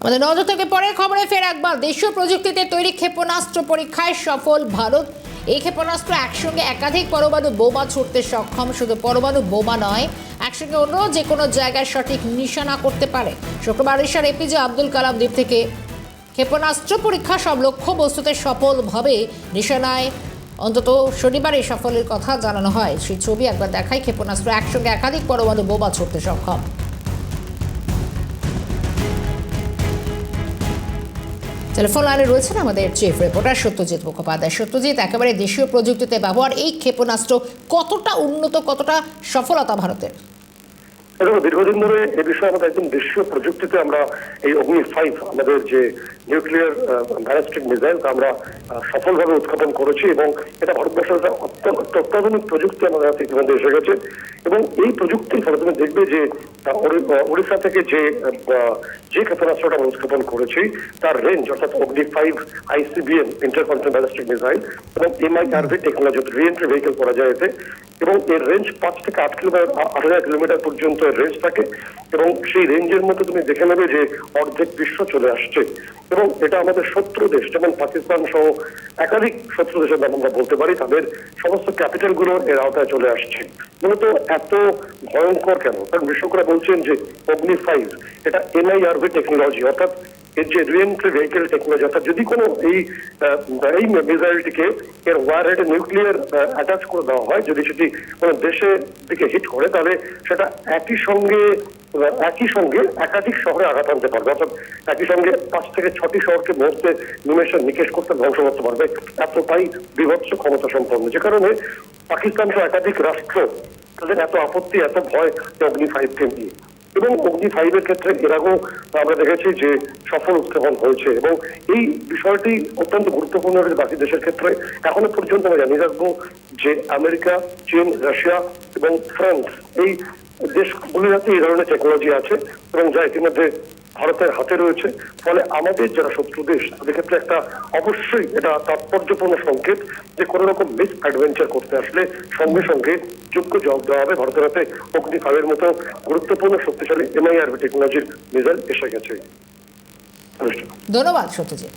আমাদের নজর থেকে পরের খবরে ফের একবার দেশীয় প্রযুক্তিতে তৈরি ক্ষেপণাস্ত্র পরীক্ষায় সফল ভারত। এই ক্ষেপণাস্ত্র একসঙ্গে একাধিক পরমাণু বোমা ছুড়তে সক্ষম। শুধু পরমাণু বোমা নয়, একসঙ্গে অন্য যে কোনো জায়গায় সঠিক নিশানা করতে পারে। শুক্রবার ঈশ্বর এপিজে আব্দুল কালাম দ্বীপ থেকে ক্ষেপণাস্ত্র পরীক্ষা সব লক্ষ্য বস্তুতে সফলভাবে নিশানায় অন্তত শনিবারে সাফল্যের কথা জানানো হয়। সেই ছবি একবার দেখায়, ক্ষেপণাস্ত্র একসঙ্গে একাধিক পরমাণু বোমা ছুড়তে সক্ষম। টেলিফোন লাইনে রয়েছেন আমাদের চিফ রিপোর্টার সত্যজিৎ মুখোপাধ্যায়। সত্যজিৎ, একেবারে দেশীয় প্রযুক্তিতে ব্যবহার এই ক্ষেপণাস্ত্র কতটা উন্নত, কতটা সফলতা ভারতের? দেখো, দীর্ঘদিন ধরে এ বিষয়ে আমাদের একদম দেশীয় প্রযুক্তিতে আমরা এই অগ্নি-5 আমাদের যে নিউক্লিয়ার ব্যালিস্টিক মিসাইল তা আমরা সফলভাবে উৎক্ষেপণ করেছি এবং এটা ভারতবর্ষের অত্যাধুনিক প্রযুক্তি আমাদের হাতে ইতিমধ্যে এসে গেছে। এবং এই প্রযুক্তির ফলে তুমি দেখবে যে ওড়িশা থেকে যে ক্ষেপণাস্ত্রটা আমরা উৎক্ষেপণ করেছি তার রেঞ্জ, অর্থাৎ অগ্নি-5 ICBM ইন্টারকন্টিনেন্টাল ব্যালিস্টিক মিসাইল এবং MIRV টেকনোলজি রি-এন্ট্রি ভেহিকেল করা যায় এতে, এবং এর রেঞ্জ 5 থেকে 8 কিলোমিটার পর্যন্ত রেঞ্জ থাকে। এবং সেই রেঞ্জের মধ্যে তুমি দেখে নেবে যে অর্ধেক বিশ্ব চলে আসছে। এবং এটা আমাদের শত্রু দেশ, যেমন পাকিস্তান সহ একাধিক শত্রু দেশের নাম আমরা বলতে পারি, তাদের সমস্ত ক্যাপিটাল গুলো এর আওতায় চলে আসছে। মূলত এত ভয়ঙ্কর কেন? কারণ বিশেষজ্ঞরা বলছেন যে অগ্নি-5 এটা MIRV টেকনোলজি, অর্থাৎ এর যে রি-এন্ট্রি ভেহিকেল টেকনোলজি, অর্থাৎ যদি কোনো এই মিসাইলটিকে এর ওয়ার হেডে নিউক্লিয়ার অ্যাটাচ করে দেওয়া হয়, যদি সেটি কোনো দেশের দিকে হিট করে, তাহলে সেটা একই সঙ্গে একাধিক শহরে আঘাত আনতে পারবে। অর্থাৎ একই সঙ্গে 5 থেকে 6টি শহরকে মুহূর্তে নিমেষে নিকেশ করতে, ধ্বংস করতে পারবে। এতটাই বিভৎস ক্ষমতা সম্পন্ন, যে কারণে পাকিস্তান সহ একাধিক রাষ্ট্র তাদের এত আপত্তি, এত ভয় অগ্নি-5কে নিয়ে। এবং অগ্নি-5 এর ক্ষেত্রে এর আগেও আমরা দেখেছি যে সফল উৎক্ষেপণ হয়েছে। এবং এই বিষয়টি অত্যন্ত গুরুত্বপূর্ণ বাকি দেশের ক্ষেত্রে। এখনো পর্যন্ত আমরা জানিয়ে রাখবো যে আমেরিকা, চীন, রাশিয়া এবং ফ্রান্স এই দেশগুলির হাতে এই ধরনের টেকনোলজি আছে এবং যা ইতিমধ্যে ভারতের হাতে রয়েছে। ফলে আমাদের যারা শত্রু দেশ তাদের ক্ষেত্রে একটা অবশ্যই এটা তাৎপর্যপূর্ণ সংকেত যে কোনো রকম মিস অ্যাডভেঞ্চার করতে আসলে সঙ্গে সঙ্গে যোগ্য জবাব দেওয়া হবে। ভারতের হাতে অগ্নি-5 এর মতো গুরুত্বপূর্ণ শক্তিশালী MIRV টেকনোলজির মিসাইল এসে গেছে। ধন্যবাদ সত্যজিৎ।